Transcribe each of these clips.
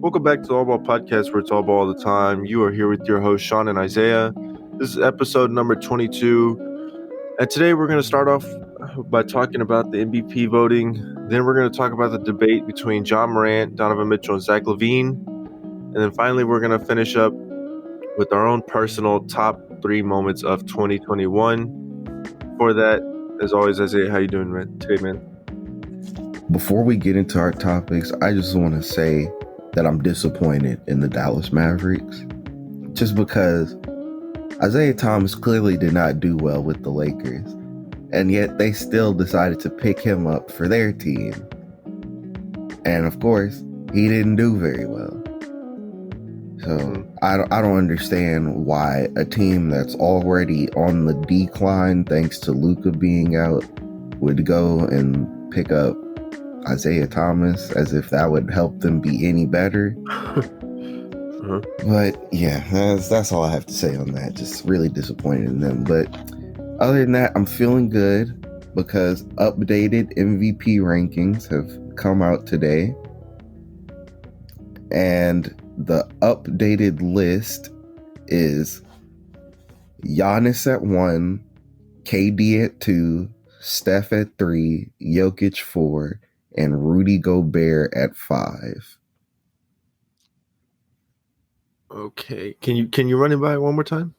Welcome back to the All Ball Podcast, where it's all ball all the time. You are here with your hosts, Sean and Isaiah. This is episode number 22. And today we're going to start off by talking about the MVP voting. Then we're going to talk about the debate between Ja Morant, Donovan Mitchell, and Zach LaVine. And then finally, we're going to finish up with our own personal top 3 moments of 2021. For that, as always, Isaiah, how you doing today, man? Before we get into our topics, I just want to say that I'm disappointed in the Dallas Mavericks, just because Isaiah Thomas clearly did not do well with the Lakers, and yet they still decided to pick him up for their team. And of course, he didn't do very well. So I don't understand why a team that's already on the decline, thanks to Luka being out, would go and pick up Isaiah Thomas as if that would help them be any better. But yeah, that's all I have to say on that. Just really disappointed in them. But other than that, I'm feeling good because updated MVP rankings have come out today. And the updated list is Giannis at 1, KD at 2, Steph at 3, Jokic 4, and Rudy Gobert at 5. Okay. Can you run it by one more time?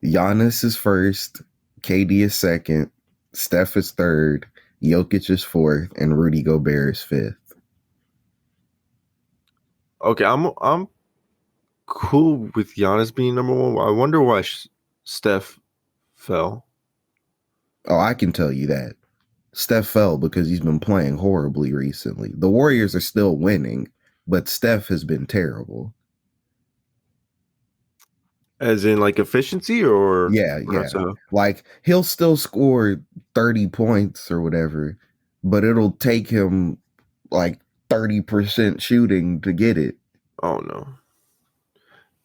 Giannis is first, KD is second, Steph is third, Jokic is fourth, and Rudy Gobert is fifth. Okay, I'm cool with Giannis being number 1. I wonder why Steph fell. Oh, I can tell you that. Steph fell because he's been playing horribly recently. The Warriors are still winning, but Steph has been terrible. As in, like, efficiency or? Yeah. Like, he'll still score 30 points or whatever, but it'll take him, like, 30% shooting to get it. Oh, no.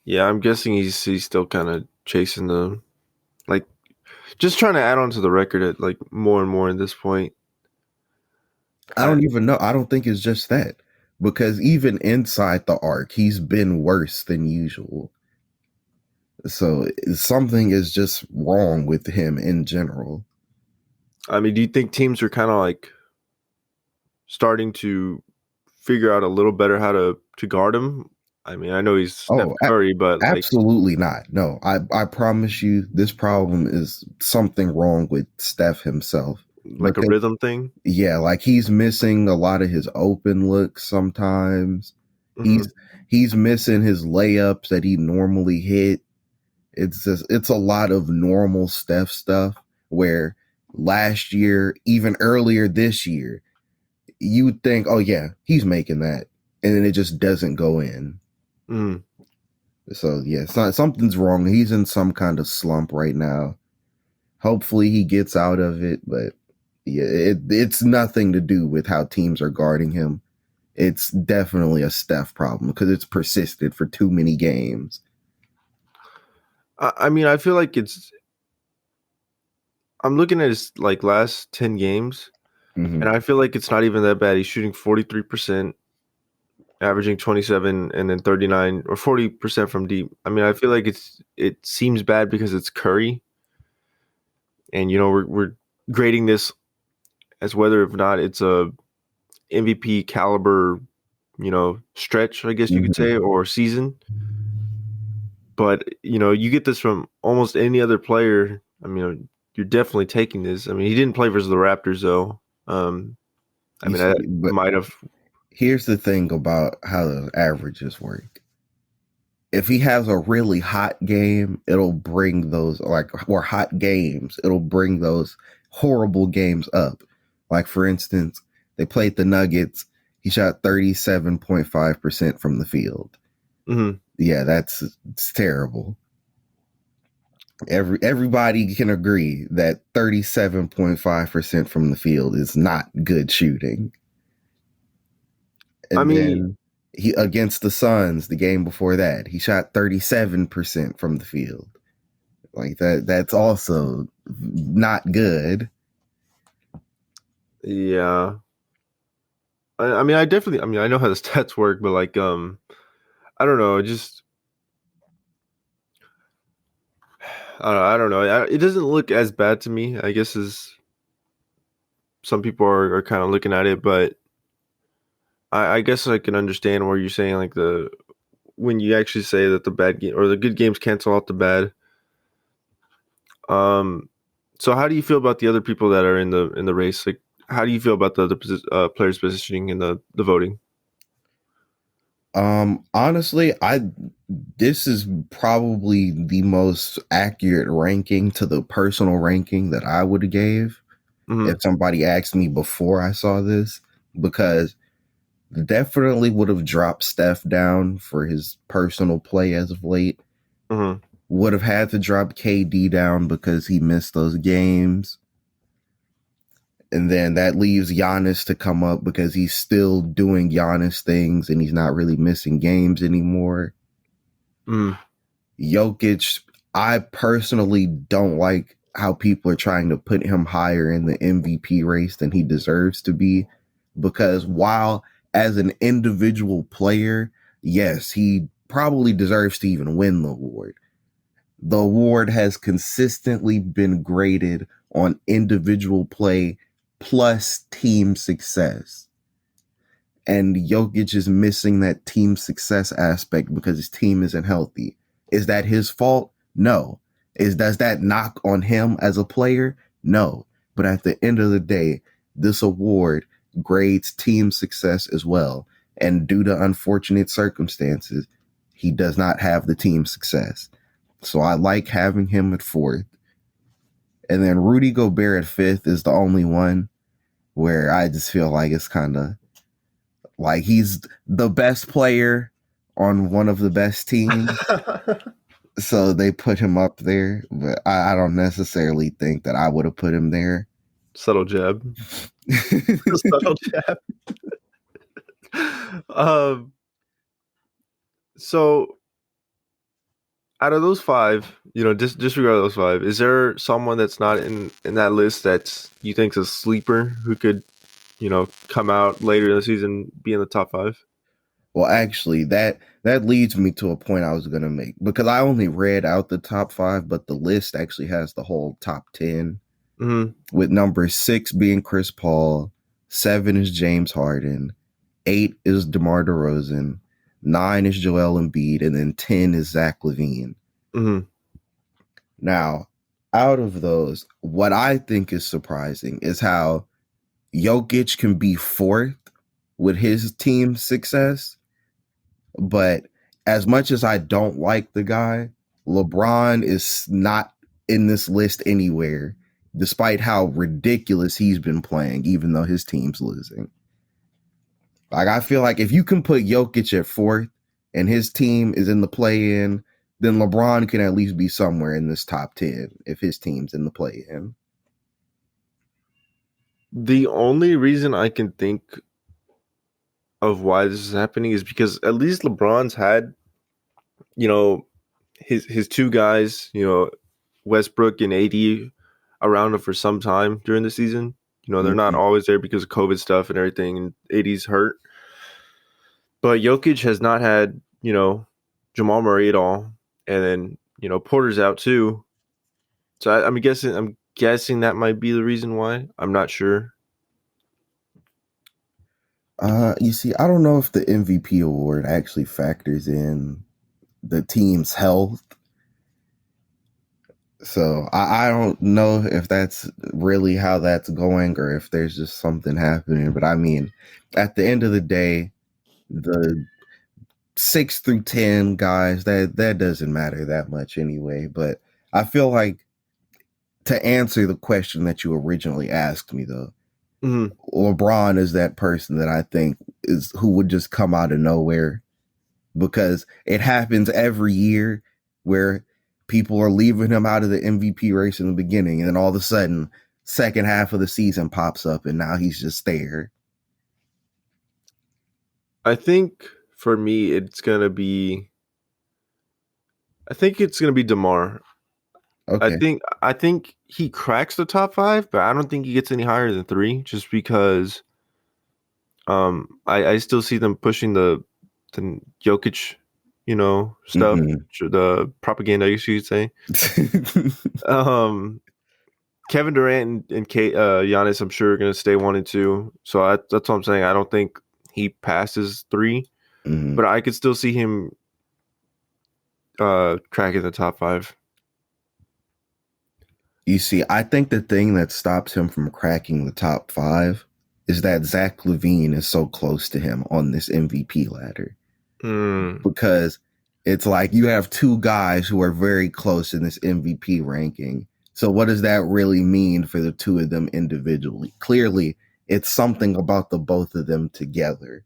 Yeah, I'm guessing he's still kind of chasing the, like, just trying to add on to the record at, like, more and more at this point. I don't even know. I don't think it's just that. Because even inside the arc, he's been worse than usual. So something is just wrong with him in general. I mean, do you think teams are kind of, like, starting to figure out a little better how to guard him? I mean, I know he's Steph Curry, but absolutely not. No, I promise you, this problem is something wrong with Steph himself. Like a rhythm thing? Yeah, like he's missing a lot of his open looks sometimes. Mm-hmm. He's missing his layups that he normally hit. It's a lot of normal Steph stuff where last year, even earlier this year, you would think, oh yeah, he's making that. And then it just doesn't go in. So yeah, something's wrong. He's in some kind of slump right now. Hopefully he gets out of it, but yeah, it's nothing to do with how teams are guarding him. It's definitely a Steph problem because it's persisted for too many games. I mean, I feel like I'm looking at his, like, last 10 games, and I feel like it's not even that bad. He's shooting 43%, averaging 27, and then 39 or 40% from deep. I mean, I feel like it seems bad because it's Curry, and, you know, we're grading this as whether or not it's a MVP caliber, you know, stretch, I guess you could say, or season. But, you know, you get this from almost any other player. I mean, you're definitely taking this. I mean, he didn't play versus the Raptors, though. Might have. Here's the thing about how the averages work. If he has a really hot game, it'll bring those, or hot games, it'll bring those horrible games up. Like, for instance, they played the Nuggets. He shot 37.5% from the field. Yeah, it's terrible. Everybody can agree that 37.5% from the field is not good shooting. And then he against the Suns, the game before that, he shot 37% from the field. Like that's also not good. Yeah. I mean, I know how the stats work, but like, I don't know, I don't know. It doesn't look as bad to me, I guess, as some people are kind of looking at it. But I guess I can understand where you're saying like when you actually say that the bad game or the good games cancel out the bad. Um, so how do you feel about the other people that are in the race? Like, how do you feel about the other players' positioning in the voting? Honestly, this is probably the most accurate ranking to the personal ranking that I would have gave Mm-hmm. if somebody asked me before I saw this, because definitely would have dropped Steph down for his personal play as of late. Mm-hmm. Would have had to drop KD down because he missed those games. And then that leaves Giannis to come up because he's still doing Giannis things and he's not really missing games anymore. Mm. Jokic, I personally don't like how people are trying to put him higher in the MVP race than he deserves to be. Because while as an individual player, yes, he probably deserves to even win the award. The award has consistently been graded on individual play plus team success. And Jokic is missing that team success aspect because his team isn't healthy. Is that his fault? No. Does that knock on him as a player? No. But at the end of the day, this award grades team success as well. And due to unfortunate circumstances, he does not have the team success. So I like having him at fourth. And then Rudy Gobert at fifth is the only one where I just feel like it's kind of like he's the best player on one of the best teams. So they put him up there, but I don't necessarily think that I would have put him there. Subtle jab. Subtle jab. um. So out of those five, disregard those five. Is there someone that's not in that list that you think's a sleeper who could, come out later in the season, be in the top five? Well, actually, that leads me to a point I was going to make, because I only read out the top five, but the list actually has the whole top 10, Mm-hmm. with number 6 being Chris Paul, 7 is James Harden, 8 is DeMar DeRozan, 9 is Joel Embiid, and then 10 is Zach LaVine. Mm-hmm. Now, out of those, what I think is surprising is how Jokic can be fourth with his team's success. But as much as I don't like the guy, LeBron is not in this list anywhere, despite how ridiculous he's been playing, even though his team's losing. Like, I feel like if you can put Jokic at fourth and his team is in the play-in, then LeBron can at least be somewhere in this top 10 if his team's in the play-in. The only reason I can think of why this is happening is because at least LeBron's had, his two guys, Westbrook and AD, around him for some time during the season. They're not always there because of COVID stuff and everything, and AD's hurt. But Jokic has not had, Jamal Murray at all, and then Porter's out too. So I'm guessing that might be the reason why. I'm not sure. You see, I don't know if the MVP award actually factors in the team's health. So I don't know if that's really how that's going or if there's just something happening. But I mean, at the end of the day, the 6 through 10 guys, that doesn't matter that much anyway. But I feel like, to answer the question that you originally asked me, though, Mm-hmm. LeBron is that person that I think is who would just come out of nowhere, because it happens every year where people are leaving him out of the MVP race in the beginning, and then all of a sudden, second half of the season pops up, and now he's just there. I think for me, I think it's gonna be DeMar. Okay. I think he cracks the top five, but I don't think he gets any higher than 3, just because I still see them pushing the Jokic, stuff, Mm-hmm. the propaganda, I guess you could say. Um, Kevin Durant and Giannis, I'm sure, are going to stay 1 and 2. So that's what I'm saying. I don't think he passes 3, Mm-hmm. but I could still see him cracking the top 5. You see, I think the thing that stops him from cracking the top 5 is that Zach LaVine is so close to him on this MVP ladder. Mm. Because it's like you have two guys who are very close in this MVP ranking. So what does that really mean for the two of them individually? Clearly, it's something about the both of them together.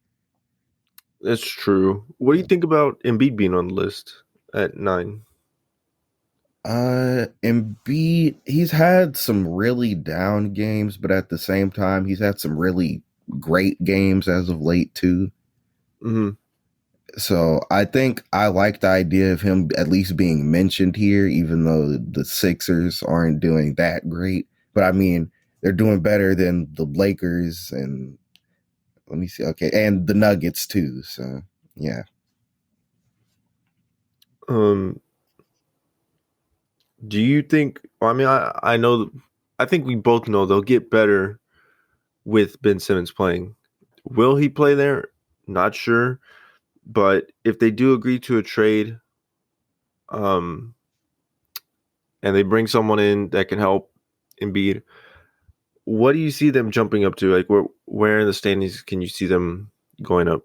That's true. What do you think about Embiid being on the list at 9? Embiid, he's had some really down games, but at the same time, he's had some really great games as of late too. Mm-hmm. So I think I like the idea of him at least being mentioned here, even though the Sixers aren't doing that great. But I mean, they're doing better than the Lakers and let me see, okay, and the Nuggets too. So yeah. Um, do you think? Well, I mean, I know. I think we both know they'll get better with Ben Simmons playing. Will he play there? Not sure. But if they do agree to a trade, um, and they bring someone in that can help Embiid, what do you see them jumping up to? Like, where in the standings can you see them going up?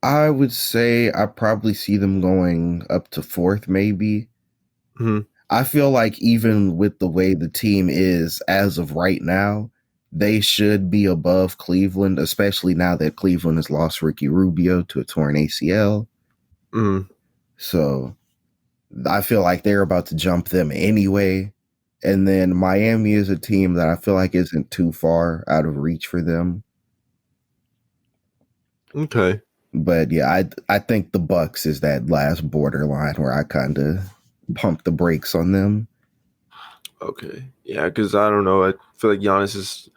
I would say I probably see them going up to fourth, maybe. Mm-hmm. I feel like even with the way the team is as of right now, they should be above Cleveland, especially now that Cleveland has lost Ricky Rubio to a torn ACL. Mm-hmm. So I feel like they're about to jump them anyway. And then Miami is a team that I feel like isn't too far out of reach for them. Okay. But yeah, I think the Bucks is that last borderline where I kind of pump the brakes on them. Okay. Yeah, because I don't know. I feel like Giannis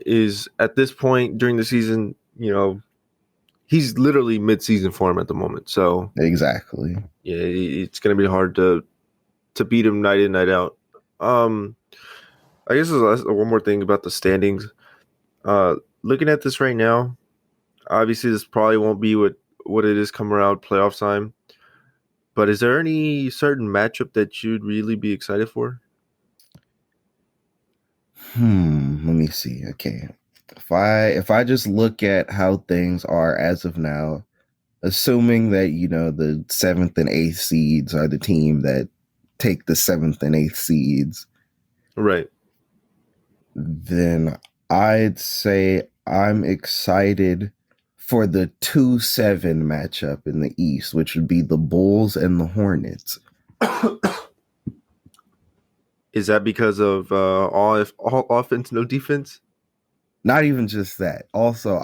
is at this point during the season, he's literally mid-season form at the moment. So Exactly. yeah, it's gonna be hard to beat him night in, night out. Um, I guess there's one more thing about the standings. Looking at this right now, obviously this probably won't be what it is come around playoff time. But is there any certain matchup that you'd really be excited for? Let me see. Okay. If I just look at how things are as of now, assuming that the 7th and 8th seeds are the team that take the 7th and 8th seeds, Right. then I'd say I'm excited for the 2-7 matchup in the East, which would be the Bulls and the Hornets. Is that because of all offense, no defense? Not even just that. Also,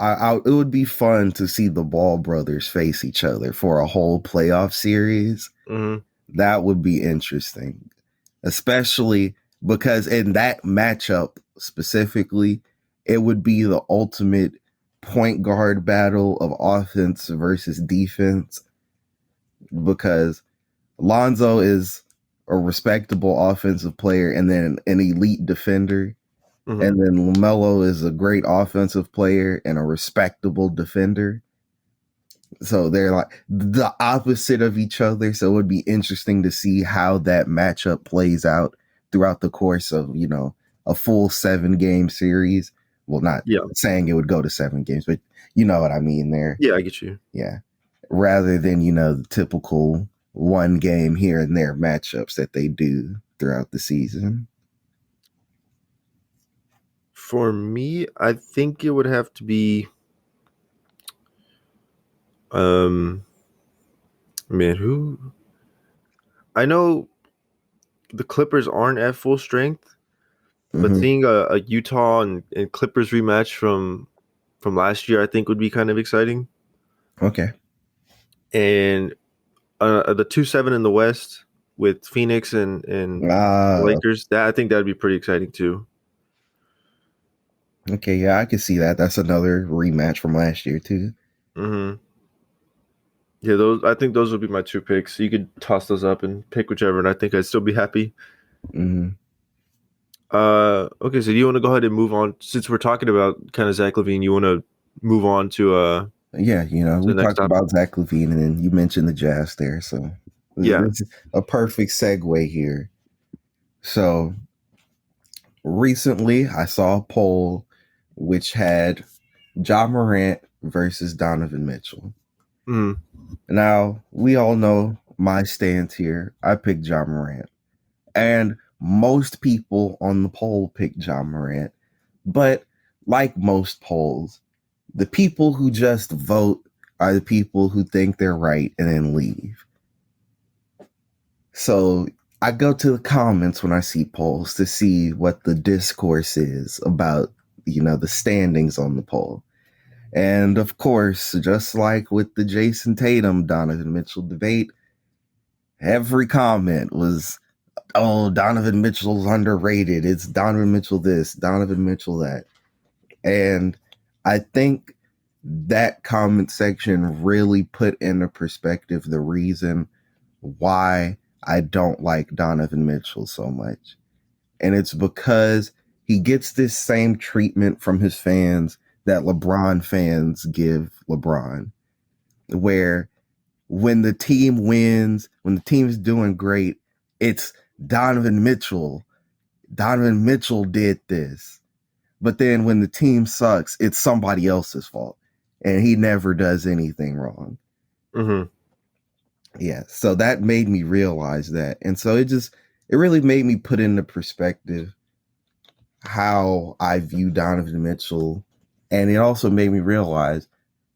it would be fun to see the Ball brothers face each other for a whole playoff series. Mm-hmm. That would be interesting, especially because in that matchup specifically, it would be the ultimate point guard battle of offense versus defense because Lonzo is a respectable offensive player and then an elite defender. Mm-hmm. And then LaMelo is a great offensive player and a respectable defender. So they're like the opposite of each other. So it would be interesting to see how that matchup plays out throughout the course of, a full 7-game series. Well, not Yeah. saying it would go to 7 games, but you know what I mean there. Yeah, I get you. Yeah. Rather than, the typical 1 game here and there matchups that they do throughout the season. For me, I think it would have to be um man, who I know the Clippers aren't at full strength, but Mm-hmm. seeing a Utah and Clippers rematch from last year, I think would be kind of exciting. Okay. And the 2-7 in the West with Phoenix and the Ah, Lakers, that I think that'd be pretty exciting too. Okay, yeah, I can see that. That's another rematch from last year too. Mm-hmm. Yeah, those I think those would be my two picks. You could toss those up and pick whichever, and I think I'd still be happy. Hmm. Okay, so do you want to go ahead and move on since we're talking about kind of Zach LaVine? You want to move on to Yeah, the we next talked topic? about Zach LaVine, and then you mentioned the Jazz there, so Yeah. this is a perfect segue here. So recently, I saw a poll which had Ja Morant versus Donovan Mitchell. Mm, Now, we all know my stance here. I picked Ja Morant. And most people on the poll picked Ja Morant. But like most polls, the people who just vote are the people who think they're right and then leave. So I go to the comments when I see polls to see what the discourse is about, the standings on the poll. And of course, just like with the Jason Tatum Donovan Mitchell debate, every comment was, oh, Donovan Mitchell's underrated. It's Donovan Mitchell this, Donovan Mitchell that. And I think that comment section really put into perspective the reason why I don't like Donovan Mitchell so much. And it's because he gets this same treatment from his fans that LeBron fans give LeBron, where when the team wins, when the team's doing great, it's Donovan Mitchell. Donovan Mitchell did this. But then when the team sucks, it's somebody else's fault. And he never does anything wrong. mm-hmm. Yeah. So that made me realize that. And so it really made me put into perspective how I view Donovan Mitchell. And it also made me realize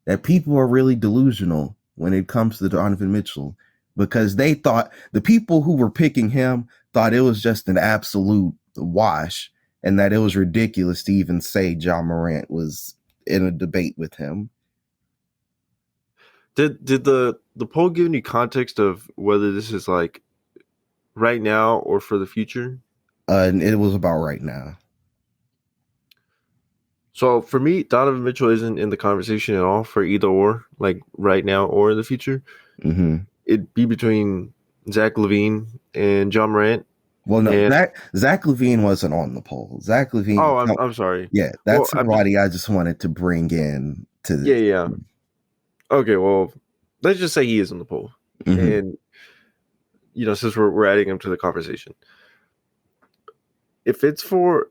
that people are really delusional when it comes to Donovan Mitchell, because they thought the people who were picking him thought it was just an absolute wash and that it was ridiculous to even say Ja Morant was in a debate with him. Did the poll give any context of whether this is like right now or for the future? And it was about right now. So for me, Donovan Mitchell isn't in the conversation at all for either or, like right now or in the future. Mm-hmm. It'd be between Zach LaVine and John Morant. Well, no, And Zach LaVine wasn't on the poll. Zach LaVine, oh, I'm sorry. yeah, Well, that's I'm just somebody I just wanted to bring in to yeah, this. yeah. Okay, well, let's just say he is on the poll, Mm-hmm. and since we're adding him to the conversation, if it's for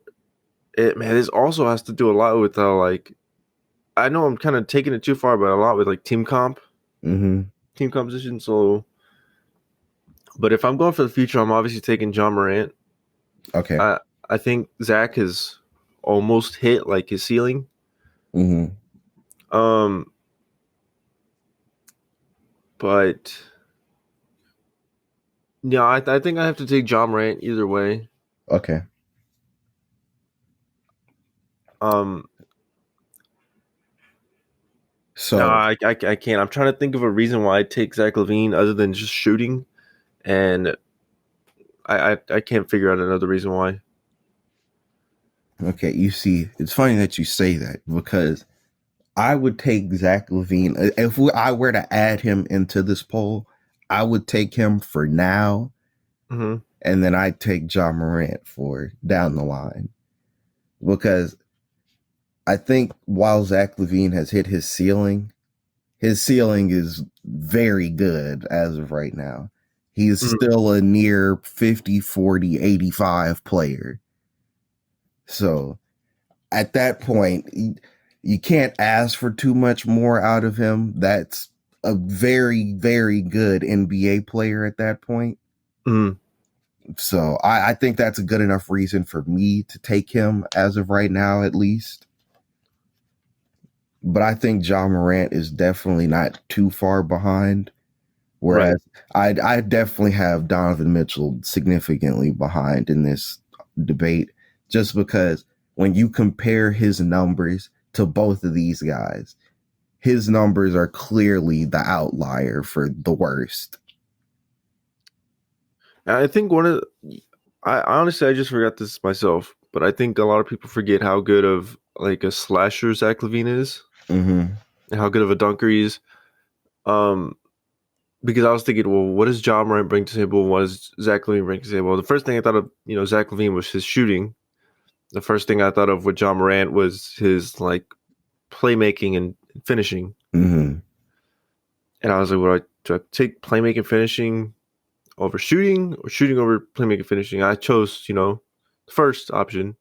it, man, this also has to do a lot with like I know I'm kind of taking it too far, but a lot with like Mm-hmm. team composition. So, but if I'm going for the future, I'm obviously taking John Morant. Okay. I I think Zach has almost hit like his ceiling. Mm-hmm. Um, but yeah, I think I have to take John Morant either way. Okay. Um, no, So I can't. I'm trying to think of a reason why I take Zach LaVine other than just shooting, and I can't figure out another reason why. okay, you see, it's funny that you say that because I would take Zach LaVine if I were to add him into this poll. I would take him for now, Hmm. and then I'd take Ja Morant for down the line because I think while Zach LaVine has hit his ceiling is very good as of right now. He's Hmm. still a near 50, 40, 85 player. So at that point, you can't ask for too much more out of him. That's a very, very good NBA player at that point. Hmm. So I think that's a good enough reason for me to take him as of right now, at least. But I think Ja Morant is definitely not too far behind. Right. Whereas I definitely have Donovan Mitchell significantly behind in this debate, just because when you compare his numbers to both of these guys, his numbers are clearly the outlier for the worst. And I think I honestly I just forgot this myself, but I think a lot of people forget how good of like a slasher Zach LaVine is, Mm-hmm. and how good of a dunker he is. Um, because I was thinking, well, what does Ja Morant bring to the table? What does Zach LaVine bring to the table? The first thing I thought of, Zach LaVine was his shooting. The first thing I thought of with Ja Morant was his like playmaking and finishing. Mm-hmm. And I was like, do I take playmaking finishing over shooting or shooting over playmaking finishing? I chose, the first option.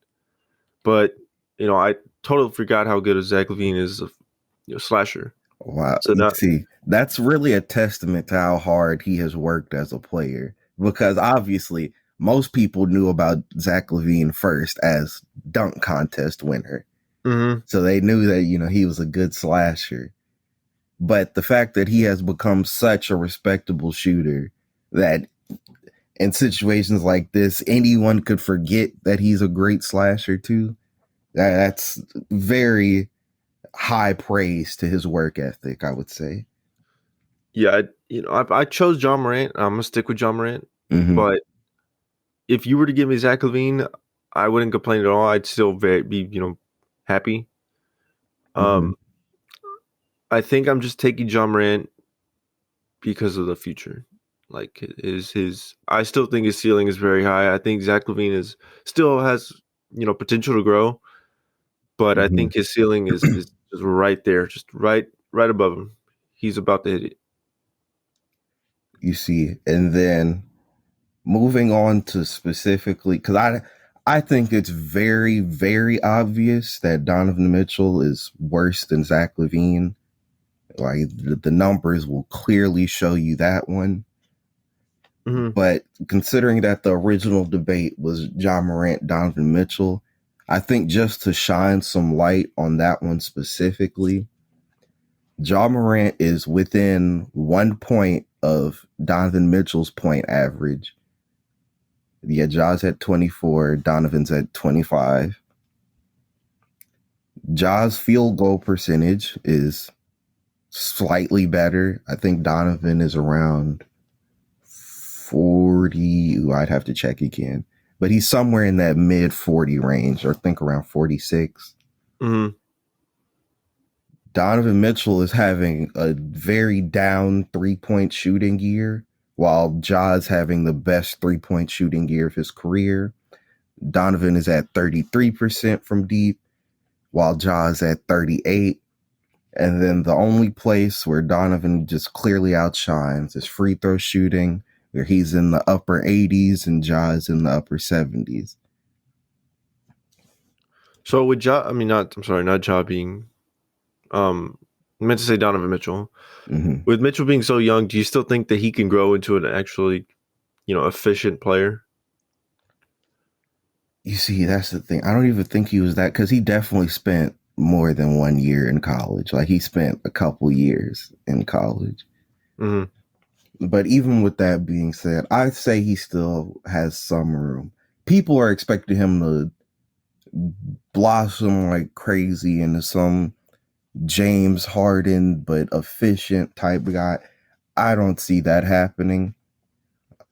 But, I totally forgot how good Zach LaVine is a slasher. Wow. So You now, see, that's really a testament to how hard he has worked as a player. Because obviously, most people knew about Zach LaVine first as dunk contest winner. mm-hmm. So they knew that, he was a good slasher. But the fact that he has become such a respectable shooter that in situations like this, anyone could forget that he's a great slasher too. That's very high praise to his work ethic, I would say. Yeah, I chose Ja Morant. I'm gonna stick with Ja Morant. Mm-hmm. But if you were to give me Zach LaVine, I wouldn't complain at all. I'd still be, happy. Mm-hmm. Um, I think I'm just taking Ja Morant because of the future. Like I still think his ceiling is very high. I think Zach LaVine still has, potential to grow, but I Mm-hmm. think his ceiling is just right there, just right above him. He's about to hit it. You see, and then moving on to specifically, because I think it's very, very obvious that Donovan Mitchell is worse than Zach LaVine. Like the numbers will clearly show you that one. Mm-hmm. But considering that the original debate was Ja Morant, Donovan Mitchell, I think just to shine some light on that one specifically, Ja Morant is within 1 point of Donovan Mitchell's point average. Yeah, Ja's at 24, Donovan's at 25. Ja's field goal percentage is slightly better. I think Donovan is around 40. Ooh, I'd have to check again. But he's somewhere in that mid 40 range, or I think around 46. Mm-hmm. Donovan Mitchell is having a very down 3-point shooting year, while Ja's having the best 3-point shooting year of his career. Donovan is at 33% from deep, while Ja's at 38. And then the only place where Donovan just clearly outshines is free throw shooting, where he's in the upper 80s and Ja's in the upper 70s. So with Ja, I mean, not Ja being, I meant to say Donovan Mitchell. Mm-hmm. With Mitchell being so young, do you still think that he can grow into an actually, efficient player? You see, that's the thing. I don't even think he was that, because he definitely spent more than 1 year in college. Like he spent a couple years in college. Mm-hmm. But even with that being said, I'd say he still has some room. People are expecting him to blossom like crazy into some James Harden but efficient type guy. I don't see that happening.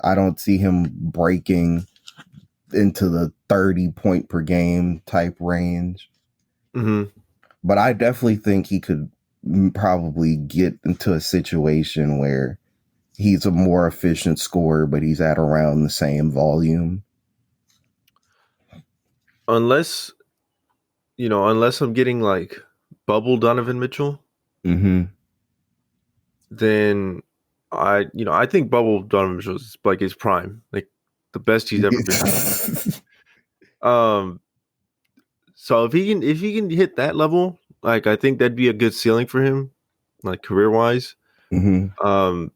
I don't see him breaking into the 30 point per game type range. Mm-hmm. But I definitely think he could probably get into a situation where he's a more efficient scorer, but he's at around the same volume. Unless unless I'm getting like bubble Donovan Mitchell, Mm-hmm. then I think bubble Donovan Mitchell is like his prime, like the best he's ever been. Um, so if he can hit that level, like I think that'd be a good ceiling for him, like career wise. Mm-hmm.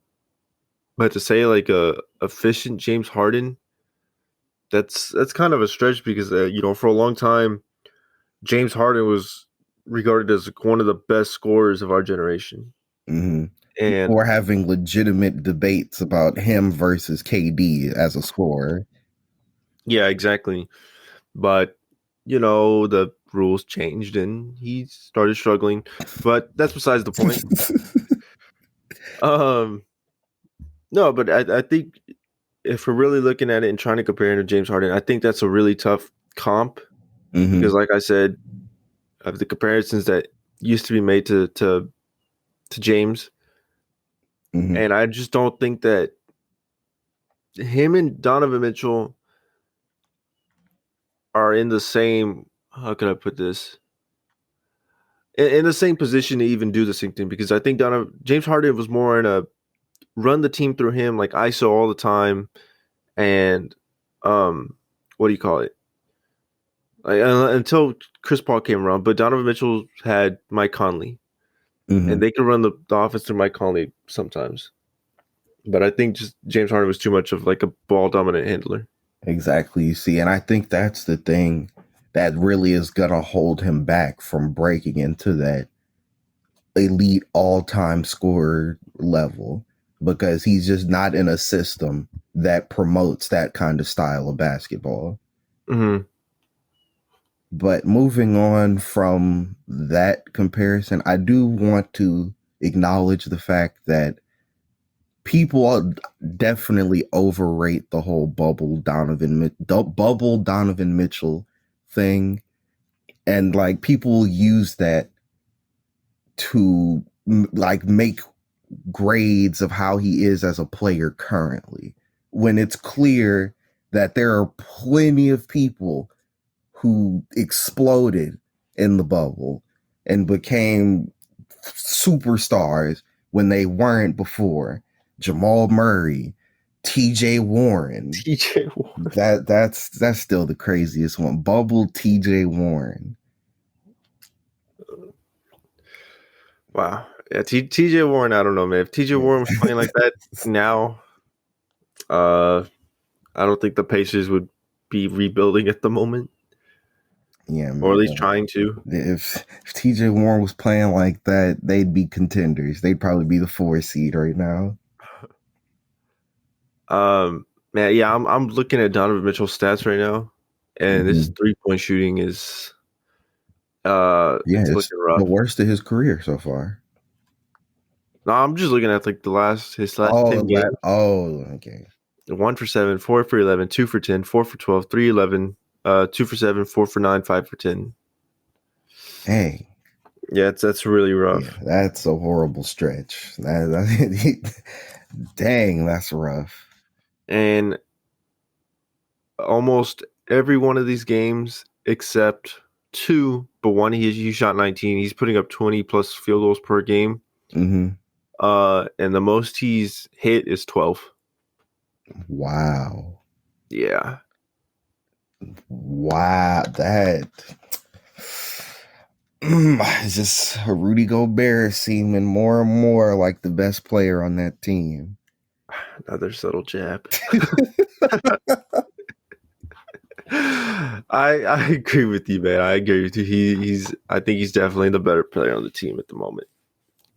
But to say like a efficient James Harden, that's kind of a stretch because for a long time James Harden was regarded as one of the best scorers of our generation. Mm-hmm. People And are having legitimate debates about him versus KD as a scorer. yeah, exactly. But the rules changed and he started struggling. But that's besides the point. Um, no, but I think if we're really looking at it and trying to compare him to James Harden, I think that's a really tough comp Mm-hmm. because, like I said, of the comparisons that used to be made to James, and I just don't think that him and Donovan Mitchell are in the same. How can I put this? In the same position to even do the same thing, because I think James Harden was more in a run the team through him, like ISO all the time, and what do you call it? Until Chris Paul came around, but Donovan Mitchell had Mike Conley, and they could run the offense through Mike Conley sometimes. But I think just James Harden was too much of like a ball dominant handler. Exactly. You see, and I think that's the thing that really is going to hold him back from breaking into that elite all-time scorer level, because he's just not in a system that promotes that kind of style of basketball. Mm-hmm. But moving on from that comparison, I do want to acknowledge the fact that people definitely overrate the whole bubble Donovan Mitchell thing, and like people use that to like make grades of how he is as a player currently, when it's clear that there are plenty of people who exploded in the bubble and became superstars when they weren't before. Jamal Murray, TJ Warren. That's still the craziest one. Bubble TJ Warren. Wow. Yeah, TJ Warren, I don't know, man. If TJ Warren was playing like that now, I don't think the Pacers would be rebuilding at the moment. Yeah, man. Or at least trying to. If TJ Warren was playing like that, they'd be contenders. They'd probably be the 4 seed right now. Man, yeah, I'm looking at Donovan Mitchell's stats right now, and this 3-point shooting is it's looking rough. The worst of his career so far. No, I'm just looking at like his last 10 games. Okay. 1 for 7, 4 for 11, 2 for 10, 4 for 12, 3 11, 2 for 7, 4 for 9, 5 for 10. Hey. Yeah, that's really rough. Yeah, that's a horrible stretch. Dang, that's rough. And almost every one of these games, except 2, but one he shot 19. He's putting up 20 plus field goals per game. And the most he's hit is 12. Wow. Yeah. Wow, that is just Rudy Gobert seeming more and more like the best player on that team. Another subtle jab. I agree with you, man. I agree with you. I think he's definitely the better player on the team at the moment.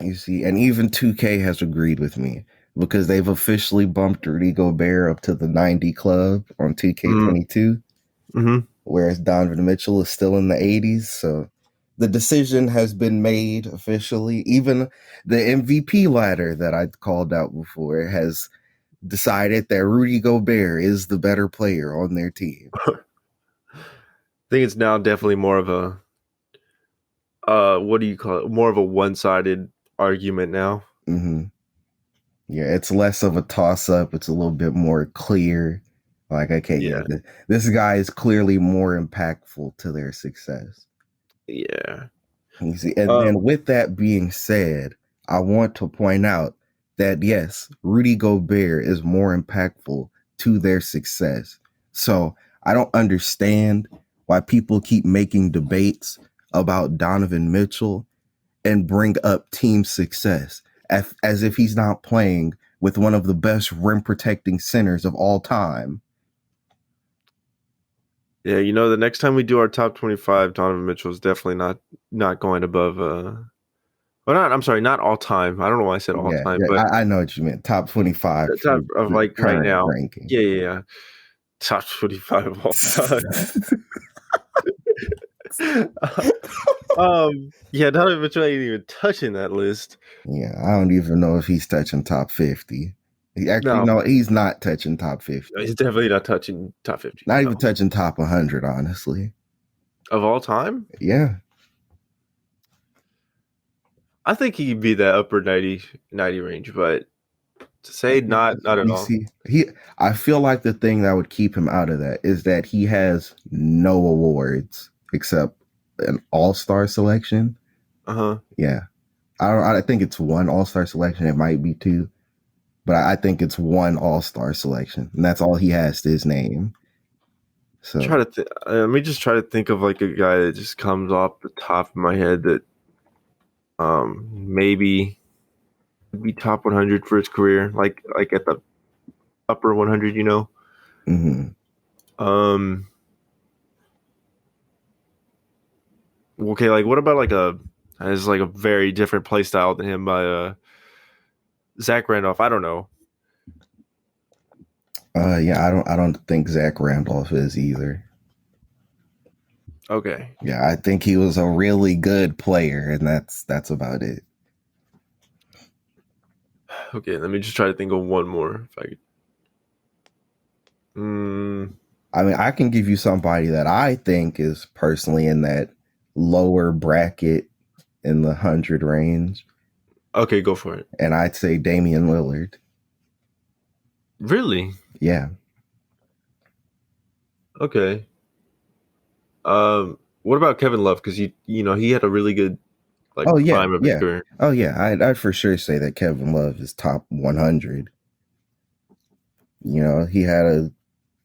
You see, and even 2K has agreed with me, because they've officially bumped Rudy Gobert up to the 90 club on 2K22, whereas Donovan Mitchell is still in the 80s. So the decision has been made officially. Even the MVP ladder that I called out before has decided that Rudy Gobert is the better player on their team. I think it's now definitely more of a what do you call it? More of a one-sided argument now. Yeah, it's less of a toss-up. It's a little bit more clear. Like, okay, this guy is clearly more impactful to their success. Yeah. You see, and then with that being said, I want to point out that yes, Rudy Gobert is more impactful to their success. So I don't understand why people keep making debates about Donovan Mitchell and bring up team success as if he's not playing with one of the best rim protecting centers of all time. Yeah, the next time we do our top 25, Donovan Mitchell is definitely not going above. Not all time. I don't know why I said all time, but I know what you meant. Top 25 top of like right now. Ranking. Yeah. Top 25 of all time. Yeah, Donovan Mitchell ain't even touching that list. Yeah, I don't even know if he's touching top 50. No, he's not touching top 50. No, he's definitely not touching top 50. Not even touching top 100, honestly. Of all time? Yeah. I think he'd be that upper 90 range, but to say not at You all. see, I feel like the thing that would keep him out of that is that he has no awards except an all-star selection. Uh-huh. Yeah. I think it's one all-star selection. It might be two, but I think it's one all-star selection, and that's all he has to his name. So Let me just try to think of like a guy that just comes off the top of my head that maybe be top 100 for his career, like at the upper 100, mm-hmm. Okay, like what about like has like a very different play style than him by Zach Randolph? I don't know. Yeah, I don't think Zach Randolph is either. Okay. Yeah, I think he was a really good player, and that's about it. Okay, let me just try to think of one more if I could. I mean, I can give you somebody that I think is personally in that lower bracket in the 100 range. Okay, go for it. And I'd say Damian Lillard. Really? Yeah. Okay. What about Kevin Love? Because he had a really good Oh, yeah. prime of his Yeah. career. Oh, yeah. I'd for sure say that Kevin Love is top 100. He had a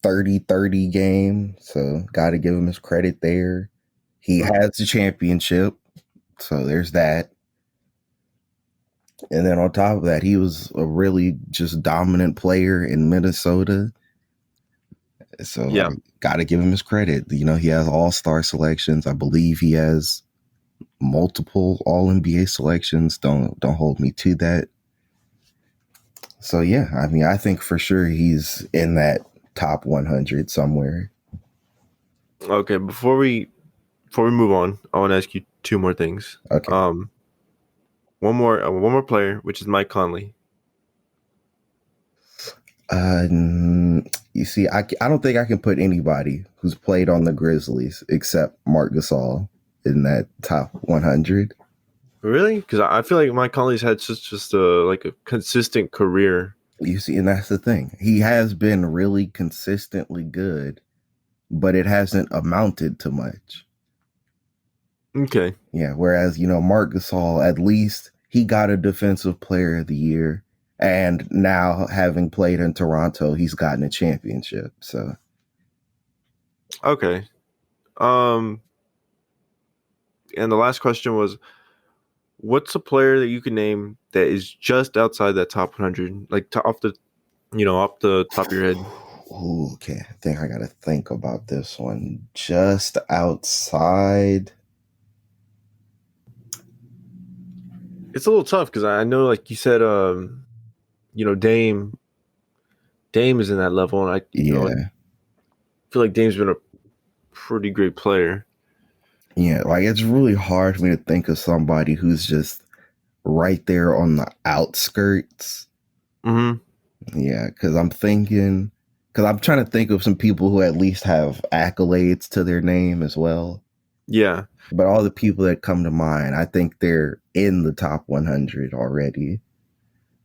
30-30 game, so got to give him his credit there. He has the championship, so there's that. And then on top of that, he was a really just dominant player in Minnesota. So Yeah. I got to give him his credit. He has all-star selections. I believe he has multiple all-NBA selections. Don't hold me to that. So yeah, I mean, I think for sure he's in that top 100 somewhere. Okay, before we move on, I want to ask you two more things. Okay. One more player, which is Mike Conley. You see, I don't think I can put anybody who's played on the Grizzlies except Marc Gasol in that top 100. Really? Because I feel like Mike Conley's had just a consistent career. You see, and that's the thing. He has been really consistently good, but it hasn't amounted to much. Okay. Yeah. Whereas, Marc Gasol, at least he got a Defensive Player of the Year. And now, having played in Toronto, he's gotten a championship. So, okay. And the last question was, what's a player that you can name that is just outside that top 100, like off the top of your head? Okay, I think I got to think about this one. Just outside. It's a little tough because I know, like you said, Dame is in that level, and I feel like Dame's been a pretty great player. Yeah, like it's really hard for me to think of somebody who's just right there on the outskirts. Mm-hmm. Yeah, because I'm trying to think of some people who at least have accolades to their name as well. Yeah. But all the people that come to mind, I think they're in the top 100 already.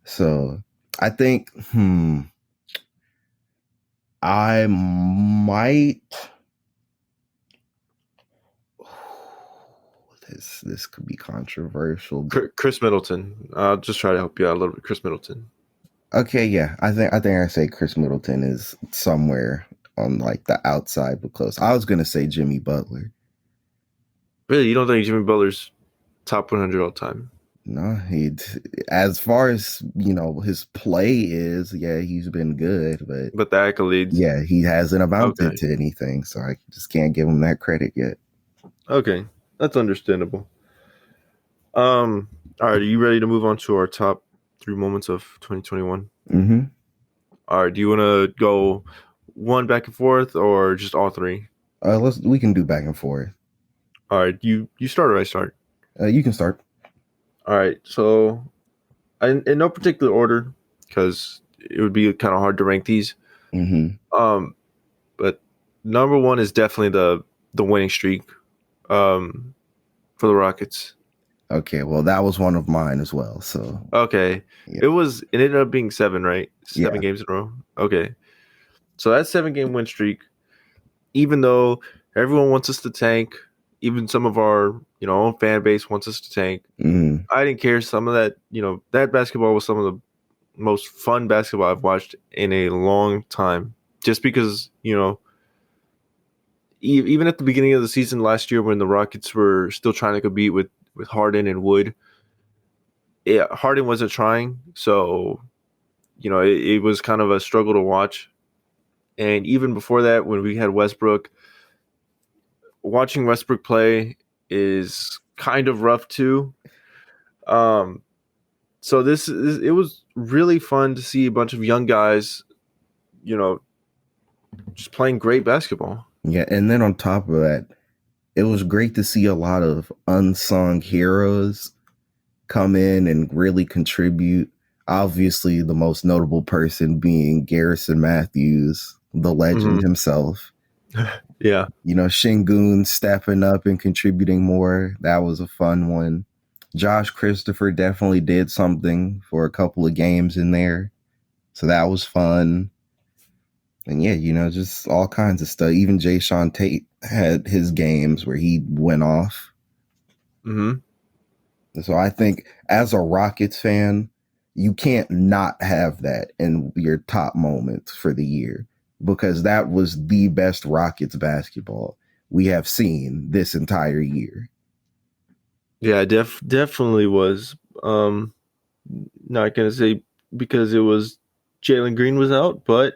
So I think, I might. This could be controversial. But Chris Middleton. I'll just try to help you out a little bit. Chris Middleton. okay, yeah, I think I say Chris Middleton is somewhere on like the outside but close. I was gonna say Jimmy Butler. Really, you don't think Jimmy Butler's top 100 all time? No, as far as his play is, yeah, he's been good, But the accolades, yeah, he hasn't amounted to anything, so I just can't give him that credit yet. Okay, that's understandable. All right, are you ready to move on to our top 3 moments of 2021? Mm-hmm. All right, do you want to go one back and forth or just all 3? We can do back and forth. All right, you start or I start? You can start. All right, so in no particular order because it would be kind of hard to rank these. Mm-hmm. But number 1 is definitely the winning streak for the Rockets. Okay, well, that was one of mine as well. So, Okay. yeah. It ended up being 7, right? Yeah. 7 games in a row. Okay. So that 7-game win streak, even though everyone wants us to tank, even some of our, own fan base wants us to tank, Mm-hmm. I didn't care. Some of that, that basketball was some of the most fun basketball I've watched in a long time. Just because, even at the beginning of the season last year when the Rockets were still trying to compete with Harden and Wood, Harden wasn't trying. So, it was kind of a struggle to watch. And even before that, when we had Westbrook, watching Westbrook play is kind of rough too. Um, so it was really fun to see a bunch of young guys, you know, just playing great basketball. Yeah. And then on top of that, it was great to see a lot of unsung heroes come in and really contribute. Obviously, the most notable person being Garrison Matthews, the legend Mm-hmm. himself. Yeah. Shingun stepping up and contributing more. That was a fun one. Josh Christopher definitely did something for a couple of games in there. So that was fun. And yeah, just all kinds of stuff. Even Jay Sean Tate had his games where he went off. Mm-hmm. So I think as a Rockets fan, you can't not have that in your top moments for the year because that was the best Rockets basketball we have seen this entire year. Yeah, definitely was. Not gonna say because it was Jalen Green was out, but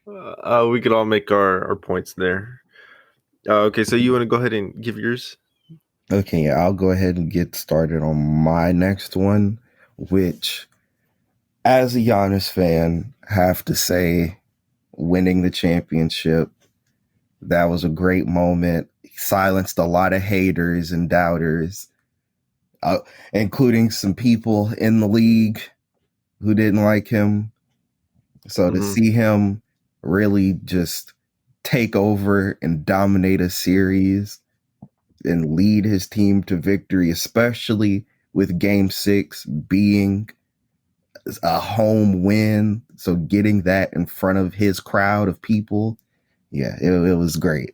we could all make our points there. Okay, so you want to go ahead and give yours? Okay, yeah, I'll go ahead and get started on my next one, which, as a Giannis fan, have to say, winning the championship, that was a great moment. He silenced a lot of haters and doubters, uh, including some people in the league who didn't like him. So to Mm-hmm. see him really just take over and dominate a series and lead his team to victory, especially with game 6 being a home win. So getting that in front of his crowd of people, yeah, it was great.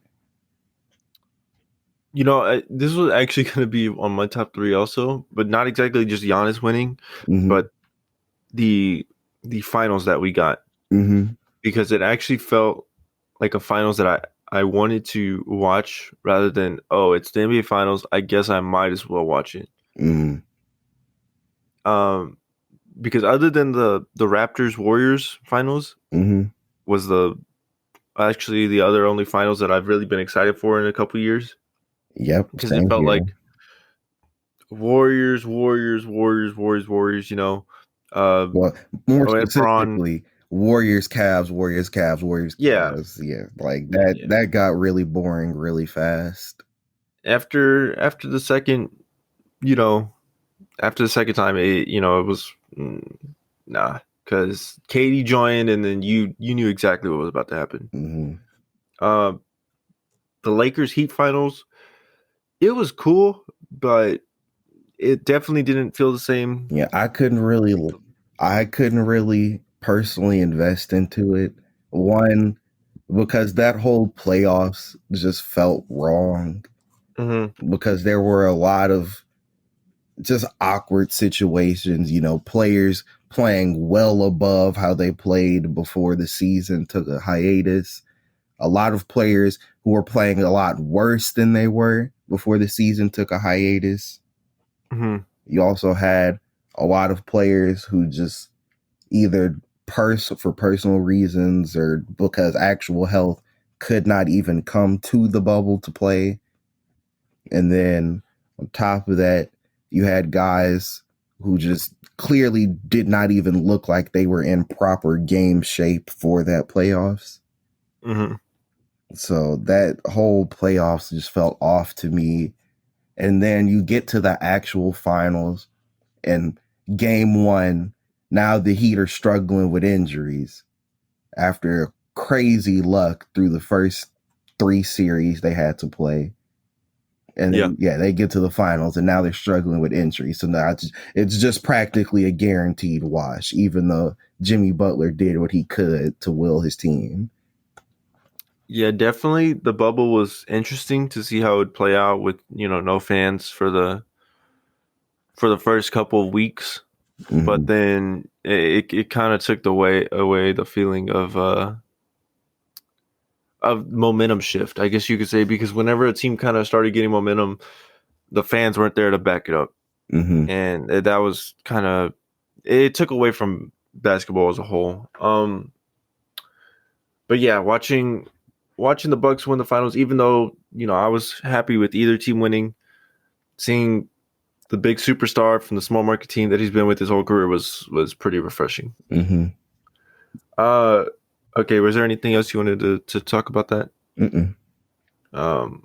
This was actually going to be on my top 3 also, but not exactly just Giannis winning, Mm-hmm. but the the finals that we got, Mm-hmm. because it actually felt like a finals that I wanted to watch rather than, oh, it's the NBA finals, I guess I might as well watch it. Mm-hmm. Um, because other than the Raptors Warriors finals Mm-hmm. was the other only finals that I've really been excited for in a couple years, Yep, because it same felt here. like Warriors, Warriors, Warriors, Warriors, Warriors. Uh, Well, more went on. specifically, Warriors, Cavs, Warriors, Cavs, Warriors, Yeah, Cavs. Yeah, like that. yeah. That got really boring really fast. After the second, you know, after the second time, it was nah, because Katie joined, and then you knew exactly what was about to happen. Mm-hmm. Uh, the Lakers Heat finals, it was cool, but it definitely didn't feel the same. Yeah, I couldn't really personally invest into it. One, because that whole playoffs just felt wrong Mm-hmm. because there were a lot of just awkward situations, players playing well above how they played before the season took a hiatus. A lot of players who were playing a lot worse than they were before the season took a hiatus. Mm-hmm. You also had a lot of players who just either for personal reasons or because actual health could not even come to the bubble to play. And then on top of that, you had guys who just clearly did not even look like they were in proper game shape for that playoffs. Mm-hmm. So that whole playoffs just felt off to me. And then you get to the actual finals and game 1, now the Heat are struggling with injuries after crazy luck through the first 3 series they had to play. And then, they get to the finals, and now they're struggling with injuries. So now it's just practically a guaranteed wash, even though Jimmy Butler did what he could to will his team. Yeah, definitely. The bubble was interesting to see how it would play out with, no fans for the first couple of weeks. Mm-hmm. But then it kind of took away the feeling of momentum shift, I guess you could say, because whenever a team kind of started getting momentum, the fans weren't there to back it up. Mm-hmm. And that was kind of, it took away from basketball as a whole. But yeah, watching the Bucks win the finals, even though, I was happy with either team winning, seeing the big superstar from the small market team that he's been with his whole career was pretty refreshing. Mm-hmm. Okay, was there anything else you wanted to talk about that? Mm-mm.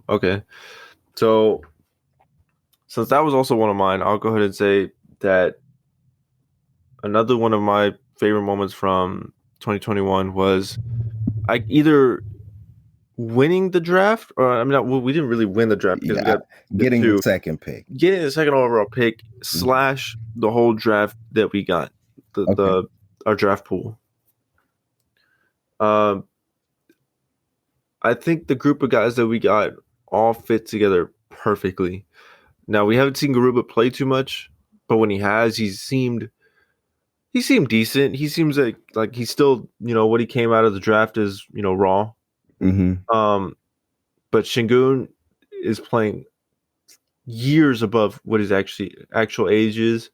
Okay. So since that was also one of mine, I'll go ahead and say that another one of my favorite moments from 2021 was either winning the draft, or we didn't really win the draft because we got getting the second pick. Getting the second overall pick / the whole draft that we got, our draft pool. I think the group of guys that we got all fit together perfectly. Now, we haven't seen Garuba play too much, but when he has, he seemed decent. He seems like he's still, what he came out of the draft is, raw. Mm-hmm. But Şengün is playing years above what his actual age is.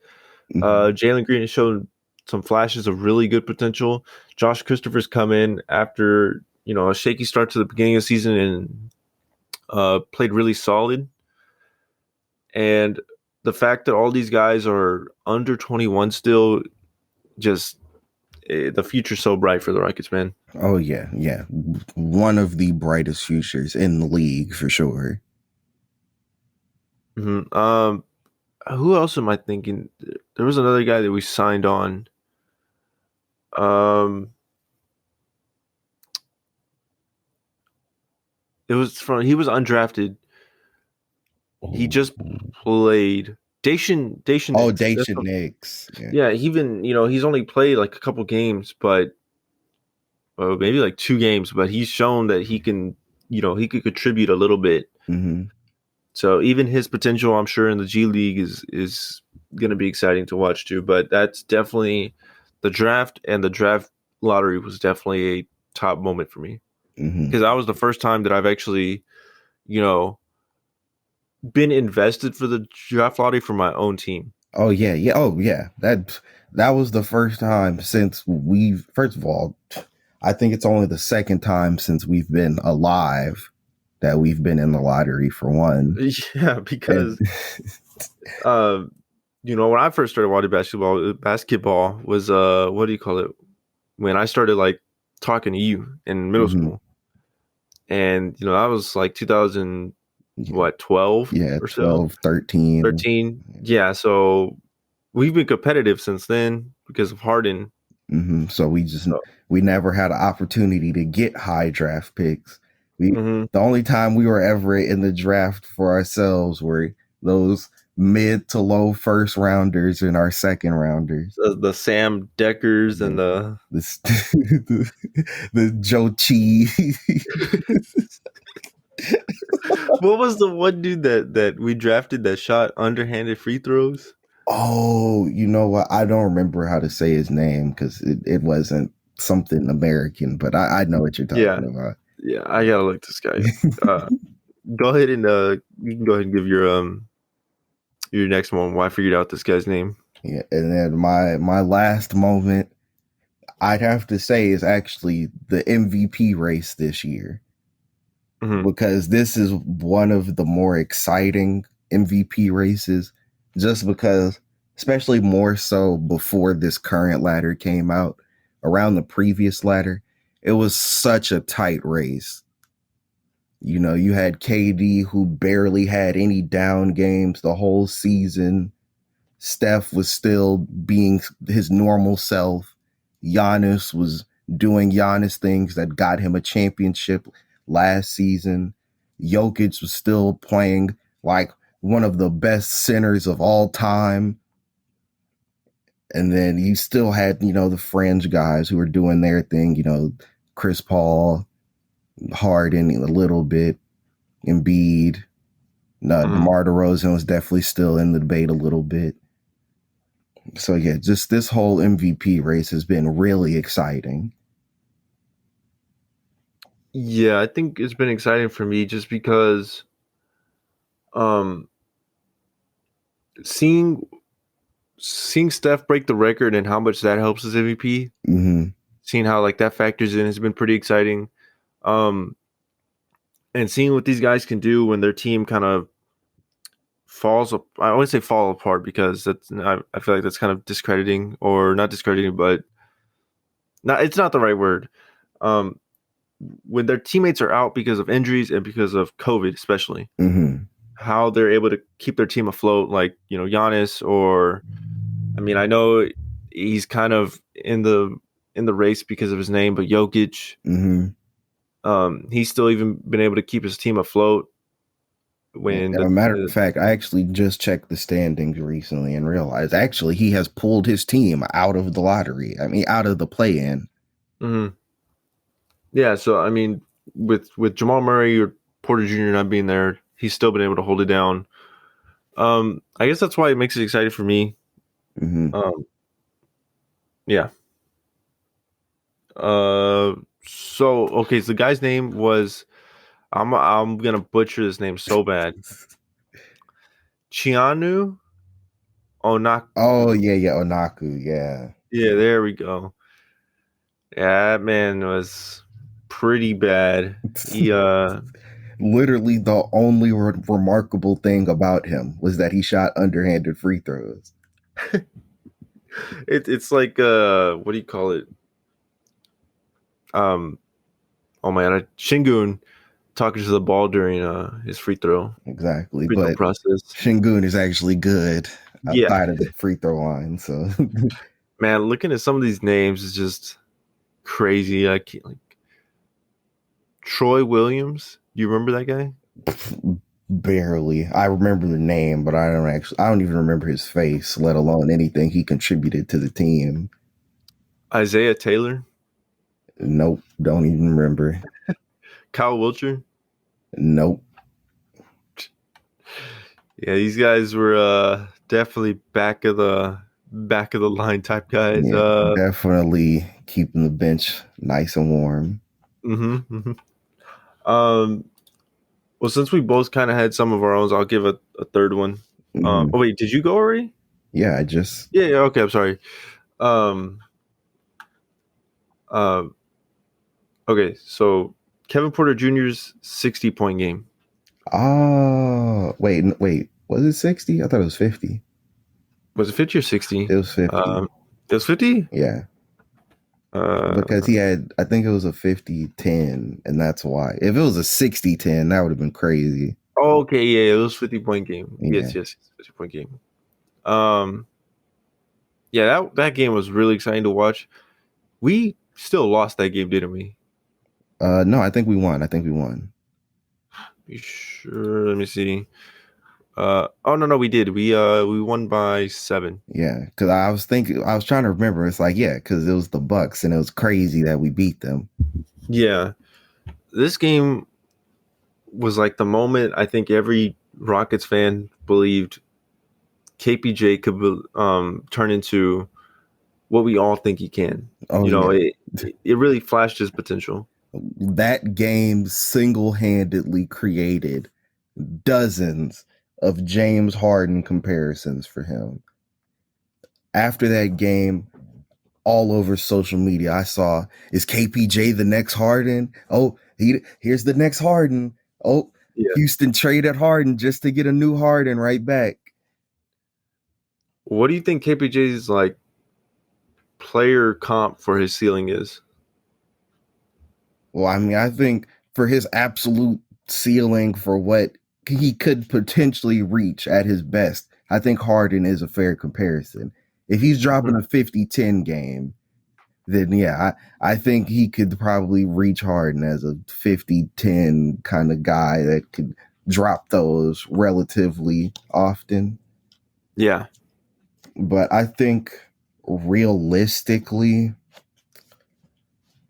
Mm-hmm. Jalen Green has shown some flashes of really good potential. Josh Christopher's come in after, a shaky start to the beginning of the season and played really solid. And the fact that all these guys are under 21 still, just the future's so bright for the Rockets, man. Oh, yeah. One of the brightest futures in the league, for sure. Mm-hmm. Who else am I thinking? There was another guy that we signed on. He was undrafted. He just played Dacian. Oh, Dacian Nix. Yeah, even he's only played like a couple games, but maybe like 2 games. But he's shown that he can, he could contribute a little bit. Mm-hmm. So even his potential, I'm sure, in the G League is going to be exciting to watch too. But that's definitely the draft, and the draft lottery was definitely a top moment for me, because that was the first time that I've actually, been invested for the draft lottery for my own team. Oh yeah. That was the first time since first of all, I think it's only the second time since we've been alive that we've been in the lottery for one. Yeah, because when I first started watching basketball was what do you call it? When I started like talking to you in middle school. And that was like 2000 12 or so? 12, 13. Yeah, so we've been competitive since then because of Harden. Mm-hmm. So we never had an opportunity to get high draft picks. The only time we were ever in the draft for ourselves were those mid to low first rounders and our second rounders. The Sam Deckers and the Joe Chi. What was the one dude that we drafted that shot underhanded free throws? Oh, you know what? I don't remember how to say his name because it wasn't something American, but I know what you're talking about. Yeah, I gotta look this guy up. Go ahead and you can go ahead and give your next one. Well, I figured out this guy's name. Yeah, and then my last moment, I'd have to say, is actually the MVP race this year. Mm-hmm. Because this is one of the more exciting MVP races, just because, especially more so before this current ladder came out, around the previous ladder, it was such a tight race. You had KD, who barely had any down games the whole season. Steph was still being his normal self. Giannis was doing Giannis things that got him a championship last season. Jokic was still playing like one of the best centers of all time. And then you still had, the fringe guys who were doing their thing, Chris Paul, Harden a little bit, Embiid. No, DeMar DeRozan was definitely still in the debate a little bit. So yeah, just this whole MVP race has been really exciting. Yeah, I think it's been exciting for me just because seeing Steph break the record and how much that helps his MVP, seeing how like that factors in has been pretty exciting. And seeing what these guys can do when their team kind of falls up. I wouldn't say fall apart because I feel like that's kind of discrediting, or not discrediting, but it's not the right word. When their teammates are out because of injuries and because of COVID, especially, how they're able to keep their team afloat, like, Giannis, or, I mean, I know he's kind of in the race because of his name, but Jokic, he's still even been able to keep his team afloat. When as a matter of fact, I actually just checked the standings recently and realized actually he has pulled his team out of the lottery. I mean, out of the play-in. Yeah, so I mean, with Jamal Murray or Porter Jr. not being there, he's still been able to hold it down. I guess that's why it makes it exciting for me. Yeah. So okay, so the guy's name was, I'm gonna butcher this name so bad. Chianu Onaku. Oh yeah, Onaku, yeah. Yeah, there we go. Yeah, that man was pretty bad. He literally the only remarkable thing about him was that he shot underhanded free throws. It's like what do you call it? Oh man, Shingun talking to the ball during his free throw. Exactly, free throw but process. Shingun is actually good outside of the free throw line. So, man, looking at some of these names is just crazy. I can't, like, Troy Williams. Do you remember that guy? Barely. I remember the name, but I don't even remember his face, let alone anything he contributed to the team. Isaiah Taylor. Nope, don't even remember. Kyle Wilcher. Nope. Yeah, these guys were definitely back of the line type guys. Yeah, definitely keeping the bench nice and warm. Well, since we both kind of had some of our own, I'll give a third one. Oh wait, did you go already? Yeah, I just. Yeah. Okay, I'm sorry. Okay, so Kevin Porter Jr.'s 60-point game. Oh, wait. Was it 60? I thought it was 50. Was it 50 or 60? It was 50. It was 50? Yeah. Because he had, I think it was a 50-10, and that's why. If it was a 60-10, that would have been crazy. Oh, okay, yeah, it was 50-point game. Yeah. Yes, 50-point game. Yeah, that game was really exciting to watch. We still lost that game, didn't we? No, I think we won. You sure? Let me see. Oh no, we did. We won by 7. Yeah, because I was trying to remember. It's like, yeah, because it was the Bucks, and it was crazy that we beat them. Yeah, this game was like the moment I think every Rockets fan believed KPJ could turn into what we all think he can. Oh, it really flashed his potential. That game single-handedly created dozens of James Harden comparisons for him. After that game, all over social media, I saw, is KPJ the next Harden? Oh, here's the next Harden. Oh, yeah. Houston traded Harden just to get a new Harden right back. What do you think KPJ's like player comp for his ceiling is? Well, I mean, I think for his absolute ceiling for what he could potentially reach at his best, I think Harden is a fair comparison. If he's dropping a 50-10 game, then yeah, I think he could probably reach Harden as a 50-10 kind of guy that could drop those relatively often. Yeah. But I think realistically,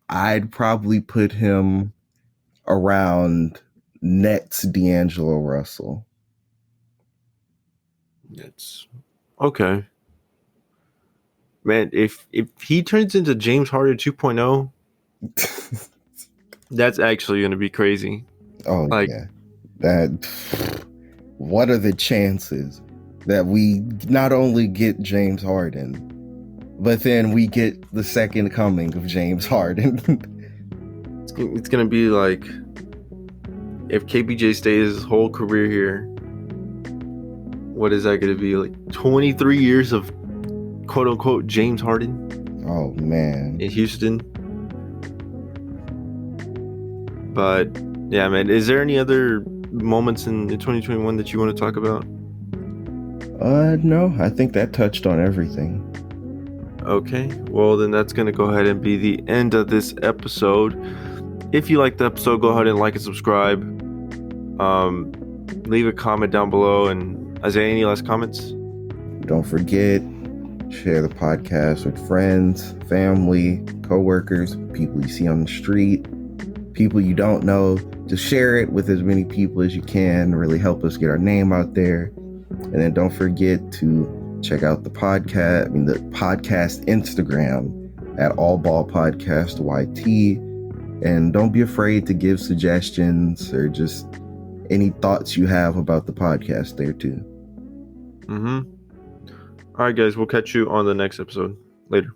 I'd probably put him around Nets D'Angelo Russell. It's okay. Man, if he turns into James Harden 2.0, that's actually going to be crazy. Oh, like, yeah. What are the chances that we not only get James Harden, but then we get the second coming of James Harden? it's going to be like if KPJ stays his whole career here, what is that going to be? Like 23 years of quote unquote James Harden? Oh, man. In Houston. But yeah, man, is there any other moments in 2021 that you want to talk about? No, I think that touched on everything. Okay, well then that's going to go ahead and be the end of this episode. If you liked the episode, go ahead and like and subscribe. Leave a comment down below. And Isaiah, any last comments? Don't forget, share the podcast with friends, family, coworkers, people you see on the street, people you don't know. Just share it with as many people as you can. Really help us get our name out there. And then don't forget to check out the podcast Instagram at All Ball Podcast YT. And don't be afraid to give suggestions or just any thoughts you have about the podcast there too. All right, guys, we'll catch you on the next episode. Later.